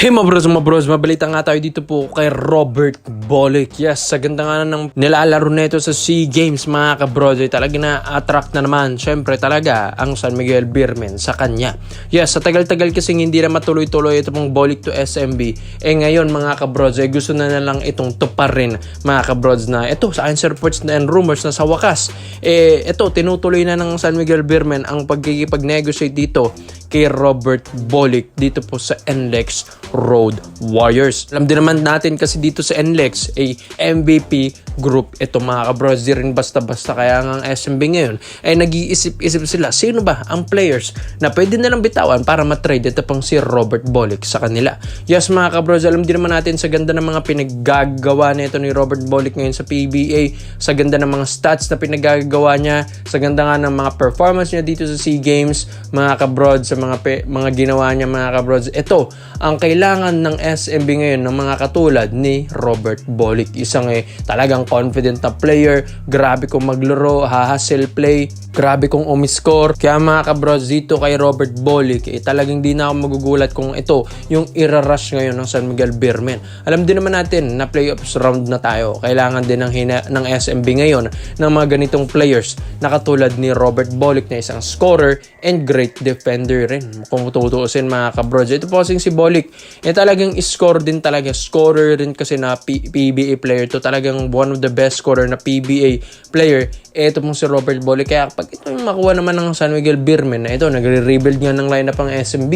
Hey mga bros, mabalita nga tayo dito po kay Robert Bolick. Yes, sa ganda nga ng nilalaro nito sa SEA Games mga kabros, ay talaga na-attract na naman syempre talaga ang San Miguel Beermen sa kanya. Yes, sa tagal-tagal kasing hindi na matuloy-tuloy ito pong Bolick to SMB, ngayon mga kabros ay gusto na lang itong tuparin mga kabros na ito sa answer reports and rumors na sa wakas ito tinutuloy na ng San Miguel Beermen ang pagkikipag-negotiate dito kay Robert Bolick dito po sa NLEX Road Warriors. Alam din naman natin kasi dito sa NLEX ay MVP group ito mga kabros, di rin basta-basta, kaya nga ang SMB ngayon ay nag-iisip-isip sila sino ba ang players na pwede nilang bitawan para matrade ito pang si Robert Bolick sa kanila. Yes mga kabros, alam din naman natin sa ganda ng mga pinaggagawa nito ni Robert Bolick ngayon sa PBA, sa ganda ng mga stats na pinaggagawa niya, sa ganda nga ng mga performance niya dito sa SEA Games mga kabros, sa mga ginawa niya mga kabros. Ito ang kailangan ng SMB ngayon ng mga katulad ni Robert Bolick, isang talagang confident na player, grabe kong maglaro, hustle play, grabe kong umiscore. Kaya mga kabros, dito kay Robert Bolick talagang di na ako magugulat kung ito yung irarush ngayon ng San Miguel Beermen. Alam din naman natin na playoffs round na tayo, kailangan din ng SMB ngayon ng mga ganitong players na katulad ni Robert Bolick na isang scorer and great defender rin. Kung tutuusin mga kabros, ito po kasing si Bolick talagang score din talaga, scorer rin kasi na PBA player to, talagang one of the best scorer na PBA player ito pong si Robert Bolick. Kaya pag ito yung makuha naman ng San Miguel Beermen na ito, nagre-rebuild nga ng lineup ang SMB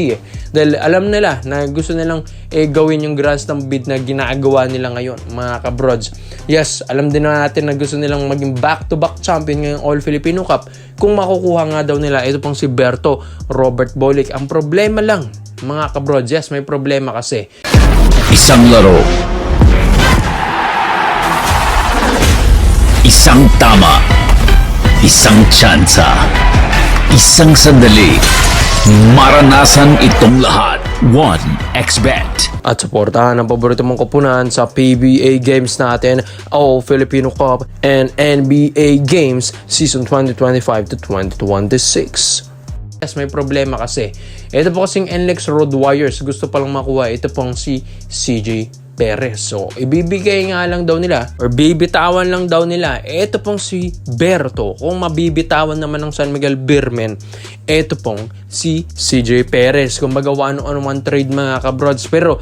dahil alam nila na gusto nilang gawin yung grand slam bid na ginagawa nila ngayon mga kabrods. Yes, alam din natin na gusto nilang maging back-to-back champion ngayong All Filipino Cup kung makukuha nga daw nila ito pong si Berto Robert Bolick. Ang problema lang mga kabrods, yes, may problema kasi isang laro, isang tama, isang tsansa, isang sandali, maranasan itong lahat. 1xBet. At suportahan ang paborito mong koponan sa PBA Games natin, All Filipino Cup and NBA Games Season 2025 to 2026. Yes, may problema kasi ito po kasing NLEX Road Warriors gusto palang makuha ito pong si CJ Perez. So, ibibigay nga lang daw nila or bibitawan lang daw nila ito pong si Berto. Kung mabibitawan naman ng San Miguel Beermen, ito pong si CJ Perez. Kung baga one-on-one trade mga kabrods. Pero,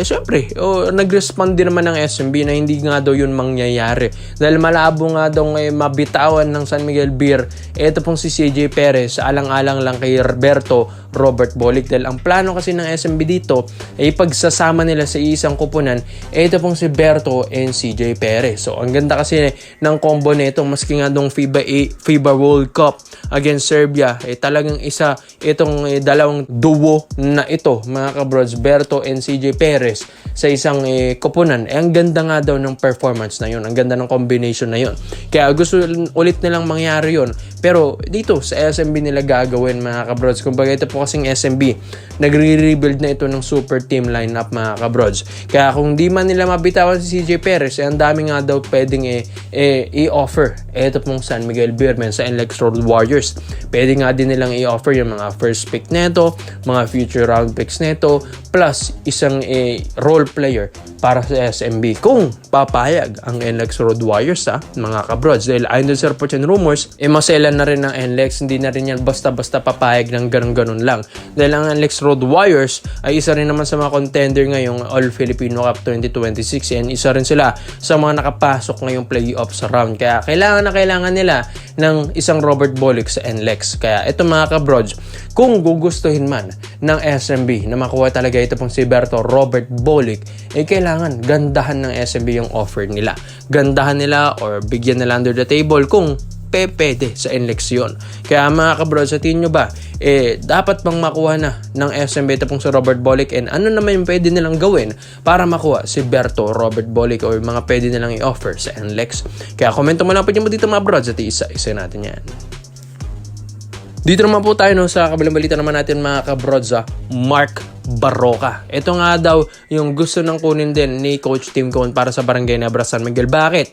syempre, nag-respond din naman ng SMB na hindi nga daw yun mangyayari. Dahil malabo nga daw mabitawan ng San Miguel Beer, ito pong si CJ Perez, alang-alang lang kay Berto Robert Bolick. Dahil ang plano kasi ng SMB dito ay pagsasama nila sa isang kupunan ito pong si Berto and CJ Perez. So, ang ganda kasi ng combo nito, maski nga dong FIBA World Cup against Serbia, talagang isa itong dalawang duo na ito, mga kabrods, Berto and CJ Perez sa isang kupunan. Ang ganda nga daw ng performance na yun, ang ganda ng combination na yun. Kaya gusto ulit nilang mangyari yun. Pero dito sa SMB nila gagawin mga kabrods. Kumbaga ito po kasing SMB, nagre-rebuild na ito ng super team lineup mga kabrods. Kaya kung di man nila mabitawan si CJ Perez, ang dami nga daw pwedeng i-offer ito pong San Miguel Beermen sa NLEX Road Warriors. Pwede nga din nilang i-offer yung mga first pick neto, mga future round picks neto, plus isang role player para sa SMB kung papayag ang NLEX Road Warriors mga kabrods. Dahil ayon sa reports and rumors, maselan na rin ng NLEX, hindi na rin yan basta-basta papayag ng ganun-ganun lang. Dahil ang NLEX Road Warriors ay isa rin naman sa mga contender ngayong All Filipino Cup 2026 and isa rin sila sa mga nakapasok ngayong playoffs round. Kaya kailangan nila ng isang Robert Bolick sa NLEX. Kaya ito mga kabrods, kung gugustuhin man ng SMB na makuha talaga ito pong si Berto Robert Bolick, kailangan gandahan ng SMB yung offer nila. Gandahan nila or bigyan nila under the table kung pwede sa NLEX yun. Kaya mga kabrods, sa tingin nyo ba, dapat bang makuha na ng SMB ito pong si Robert Bolick, and ano naman yung pwede nilang gawin para makuha si Berto Robert Bolick o yung mga pwede nilang i-offer sa NLEX? Kaya komento mo lang po dyan mo dito mga brods at isa natin yan. Dito naman po tayo sa kabilang balita naman natin mga kabrods, Mark Barroca. Ito nga daw yung gusto ng kunin din ni Coach Tim Cone para sa Barangay Nebra San Miguel. Bakit?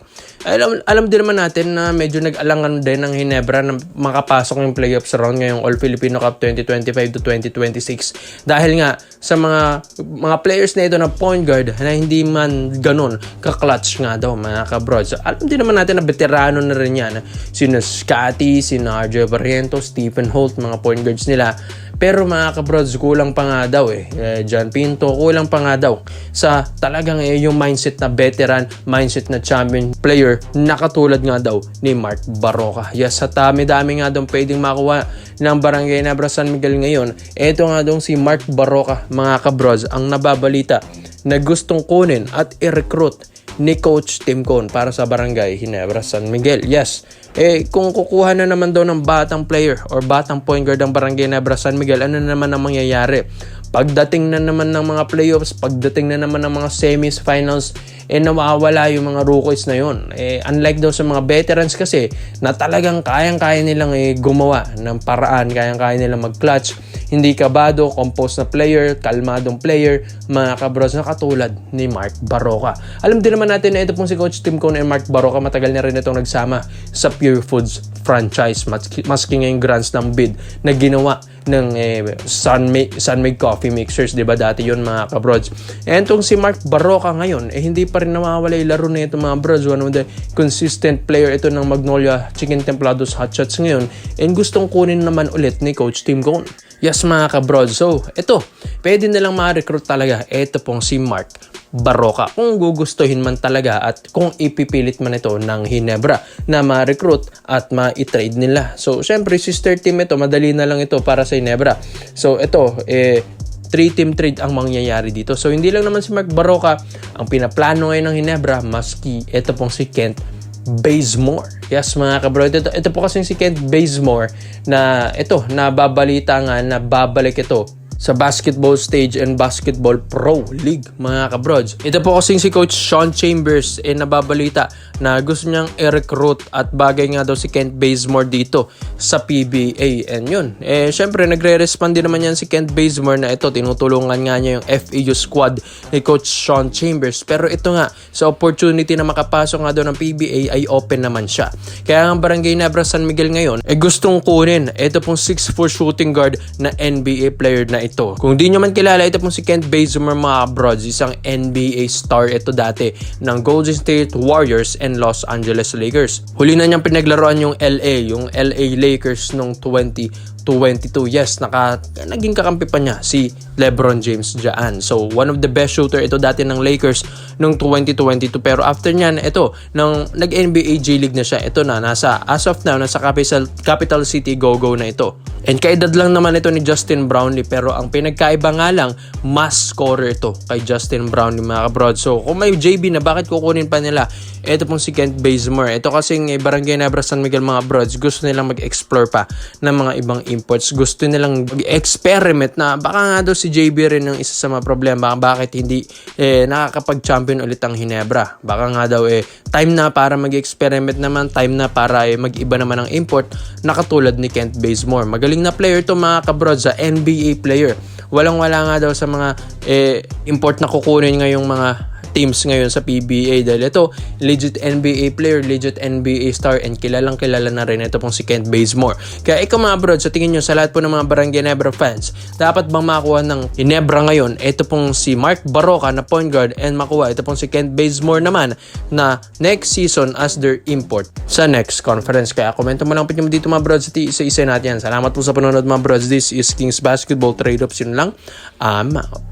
Alam din naman natin na medyo nag-alangan din ng Ginebra na makapasok yung playoffs round ngayong All Filipino Cup 2025 to 2026. Dahil nga sa mga players na ito na point guard na hindi man ganun ka-clutch nga daw mga kabrod. So, alam din naman natin na veterano na rin yan. Sino Scotty, sino RJ Barrientos, Stephen Holt, mga point guards nila. Pero mga kabrods, kulang pa nga daw John Pinto, kulang pa nga daw sa talagang yung mindset na veteran, mindset na champion player na katulad nga daw ni Mark Barroca. Yes, sa dami-dami nga daw pwedeng makuha ng Barangay Nebra San Miguel ngayon. Ito nga daw si Mark Barroca, mga kabrods, ang nababalita na gustong kunin at i-recruit ni Coach Tim Cone para sa Barangay Ginebra San Miguel. Yes, kung kukuha na naman daw ng batang player or batang point guard ang Barangay Ginebra San Miguel, ano na naman ang mangyayari? Pagdating na naman ng mga playoffs, pagdating na naman ng mga semis, finals, nawawala yung mga rookies na yun. Unlike daw sa mga veterans kasi na talagang kayang-kaya nilang gumawa ng paraan, kayang-kaya nilang mag-clutch, hindi kabado, composed na player, kalmadong player, mga kabros na katulad ni Mark Barroca. Alam din naman natin na ito pong si Coach Tim Cone and Mark Barroca, matagal na rin itong nagsama sa Pure Foods franchise, maski ngayong Grand Slam bid na ginawa ng Sunmade Coffee Mixers, diba dati yun mga kabrods. And itong si Mark Barroca ngayon, hindi pa rin nawawala yung laro na ito mga brods. One of the consistent player ito ng Magnolia Chicken Templados Hot Shots ngayon, and gustong kunin naman ulit ni Coach Tim Cone. Yes mga kabrods, so ito, pwede nilang ma-recruit talaga ito pong si Mark Barroca kung gugustuhin man talaga at kung ipipilit man ito ng Ginebra na ma-recruit at ma-trade nila. So syempre sister team ito, madali na lang ito para sa Ginebra. So ito 3-team trade ang mangyayari dito. So hindi lang naman si Mark Barroca ang pinaplano ngayon ng Ginebra, maski ito pong si Kent Bazemore. Yes mga kabro, ito po kasi si Kent Bazemore na ito, nababalita nga na babalik ito sa basketball stage and basketball pro league mga kabrods. Ito po kasing si Coach Sean Chambers nababalita na gusto niyang i-recruit at bagay nga daw si Kent Bazemore dito sa PBA. And yun, syempre nagre-respond din naman yan si Kent Bazemore na ito, tinutulungan nga niya yung FEU squad ni Coach Sean Chambers. Pero ito nga, sa opportunity na makapasok nga daw ng PBA ay open naman siya. Kaya ang Barangay Nebra San Miguel ngayon gustong kunin ito pong 6'4 shooting guard na NBA player na ito. Kung di nyo man kilala, ito pong si Kent Bazemore mga broads, isang NBA star ito dati ng Golden State Warriors and Los Angeles Lakers. Huli na niyang pinaglaruan yung LA Lakers nung 2022. Yes, naging kakampi pa niya si LeBron James dyan. So, one of the best shooter ito dati ng Lakers nung 2022. Pero after niyan, ito, nang nag-NBA J League na siya, ito na, as of now, nasa Capital City Go-Go na ito. And kaedad lang naman ito ni Justin Brownlee, pero ang pinagkaiba nga lang, mass scorer ito kay Justin Brownlee mga kabrod. So, kung may JB na, bakit kukunin pa nila? Ito pong si Kent Bazemore. Ito kasing Barangay Nebra San Miguel mga brods, gusto nilang mag-explore pa ng mga ibang imports. Gusto nilang mag-experiment na baka nga daw si JB rin ang isa sa mga problema. Bakit hindi nakakapag-champion ulit ang Ginebra? Baka nga daw time na para mag-experiment naman, time na para mag-iba naman ang import na katulad ni Kent Bazemore. Magaling na player to mga kabrods, sa NBA player. Walang-wala nga daw sa mga import na kukunin ngayong mga teams ngayon sa PBA dahil ito, legit NBA player, legit NBA star, and kilalang kilala na rin ito pong si Kent Bazemore. Kaya ikaw mga bro, sa tingin nyo sa lahat po ng mga Barangay Nebra fans, dapat bang makuha ng Ginebra ngayon ito pong si Mark Barroca na point guard, and makuha ito pong si Kent Bazemore naman na next season as their import sa next conference? Kaya komento mo lang po dito mga bro, sa isa-isa natin yan. Salamat po sa panonood mga bro. This is Kings Basketball Trade-Offs. Yun lang. I'm out.